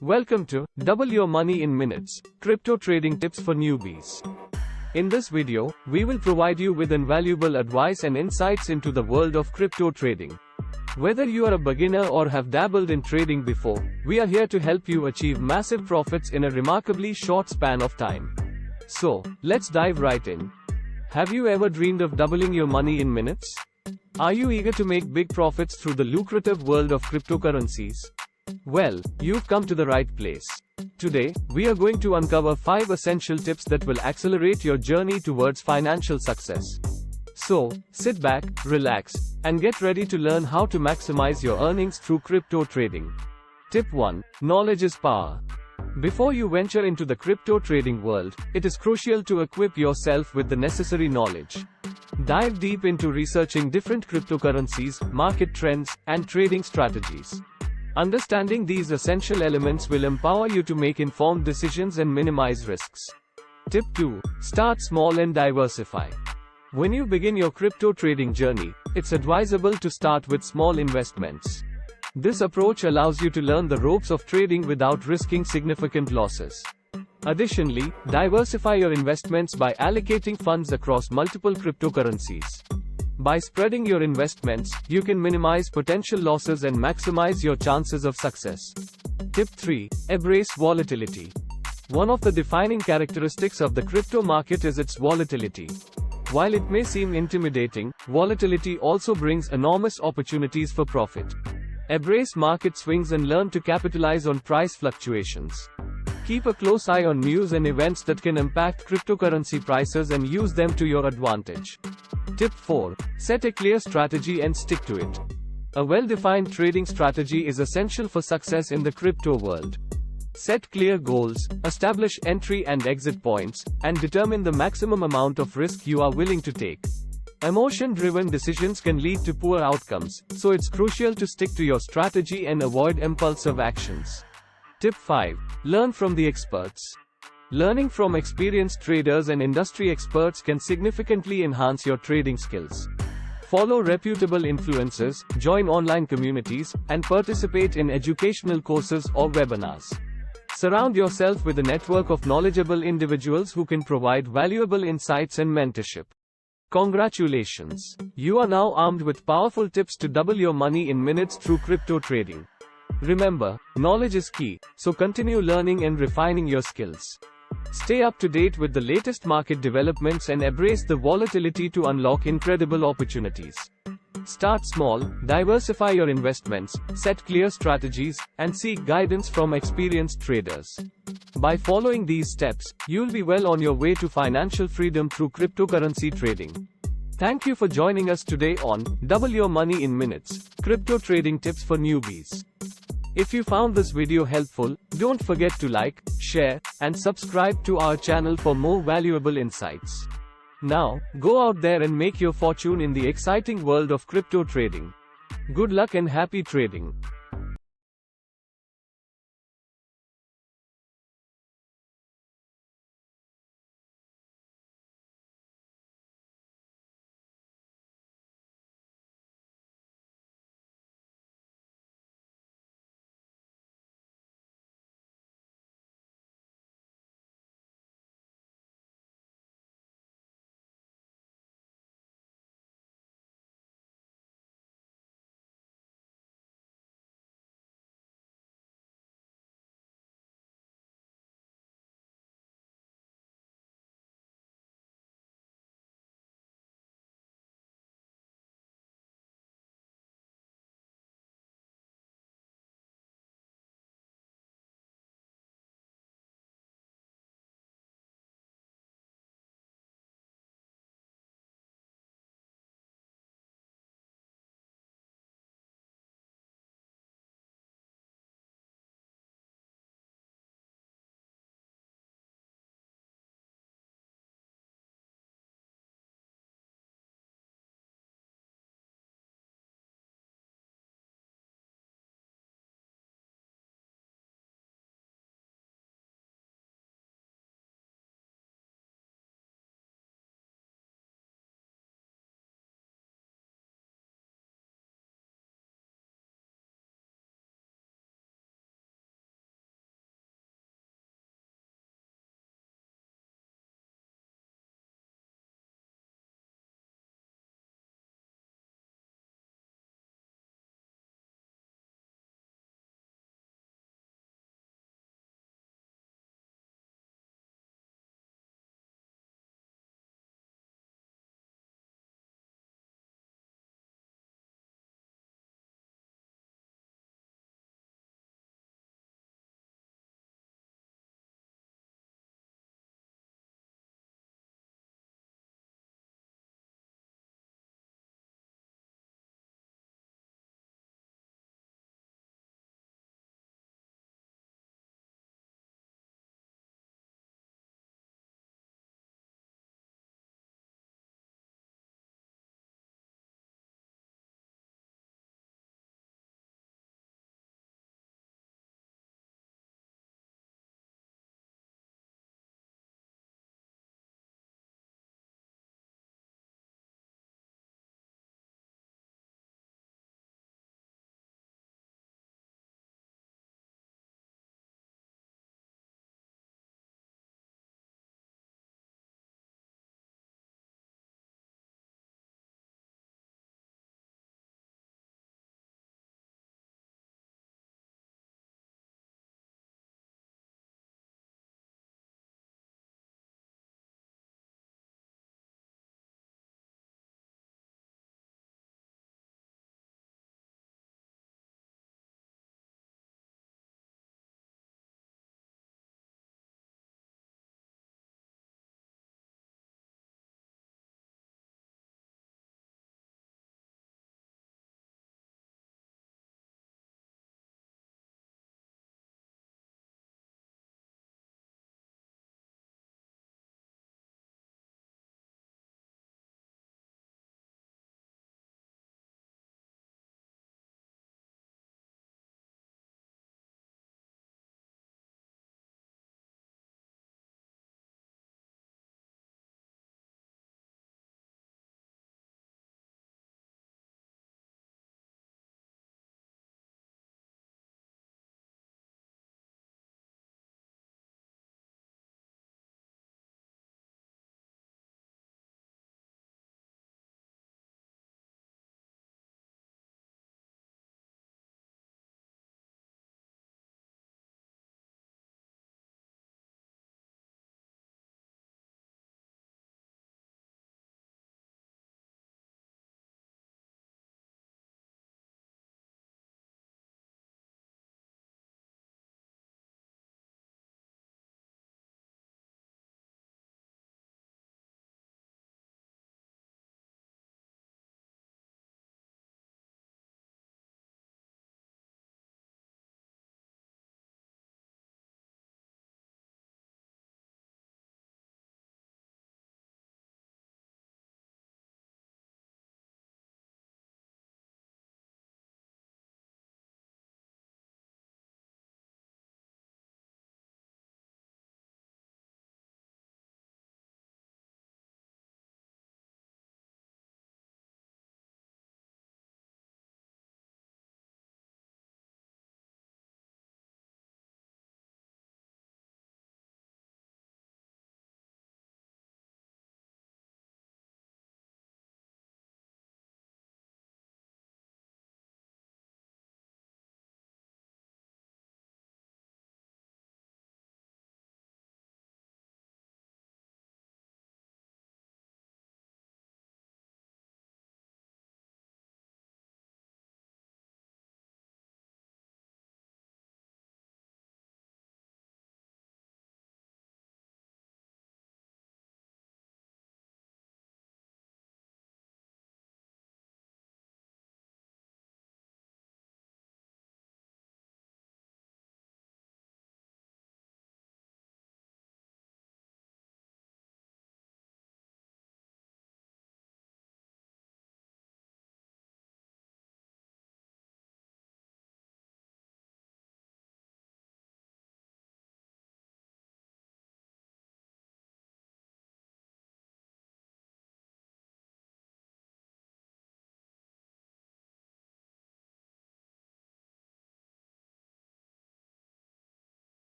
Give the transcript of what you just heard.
Welcome to Double Your Money in Minutes, Crypto Trading Tips for Newbies. In this video, we will provide you with invaluable advice and insights into the world of crypto trading. Whether you are a beginner or have dabbled in trading before, we are here to help you achieve massive profits in a remarkably short span of time. So, let's dive right in. Have you ever dreamed of doubling your money in minutes? Are you eager to make big profits through the lucrative world of cryptocurrencies? Well, you've come to the right place. Today, we are going to uncover 5 essential tips that will accelerate your journey towards financial success. So, sit back, relax, and get ready to learn how to maximize your earnings through crypto trading. Tip 1. Knowledge is power. Before you venture into the crypto trading world, it is crucial to equip yourself with the necessary knowledge. Dive deep into researching different cryptocurrencies, market trends, and trading strategies. Understanding these essential elements will empower you to make informed decisions and minimize risks. Tip 2. Start small and diversify. When you begin your crypto trading journey, it's advisable to start with small investments. This approach allows you to learn the ropes of trading without risking significant losses. Additionally, diversify your investments by allocating funds across multiple cryptocurrencies. By spreading your investments, you can minimize potential losses and maximize your chances of success. Tip 3. Embrace volatility. One of the defining characteristics of the crypto market is its volatility. While it may seem intimidating, volatility also brings enormous opportunities for profit. Embrace market swings and learn to capitalize on price fluctuations. Keep a close eye on news and events that can impact cryptocurrency prices and use them to your advantage. Tip 4. Set a clear strategy and stick to it. A well-defined trading strategy is essential for success in the crypto world. Set clear goals, establish entry and exit points, and determine the maximum amount of risk you are willing to take. Emotion-driven decisions can lead to poor outcomes, so it's crucial to stick to your strategy and avoid impulsive actions. Tip 5. Learn from the experts. Learning from experienced traders and industry experts can significantly enhance your trading skills. Follow reputable influencers, join online communities, and participate in educational courses or webinars. Surround yourself with a network of knowledgeable individuals who can provide valuable insights and mentorship. Congratulations! You are now armed with powerful tips to double your money in minutes through crypto trading. Remember, knowledge is key, so continue learning and refining your skills. Stay up to date with the latest market developments and embrace the volatility to unlock incredible opportunities. Start small, diversify your investments, set clear strategies, and seek guidance from experienced traders. By following these steps, you'll be well on your way to financial freedom through cryptocurrency trading. Thank you for joining us today on Double Your Money in Minutes, Crypto Trading Tips for Newbies. If you found this video helpful, don't forget to like, share, and subscribe to our channel for more valuable insights. Now, go out there and make your fortune in the exciting world of crypto trading. Good luck and happy trading.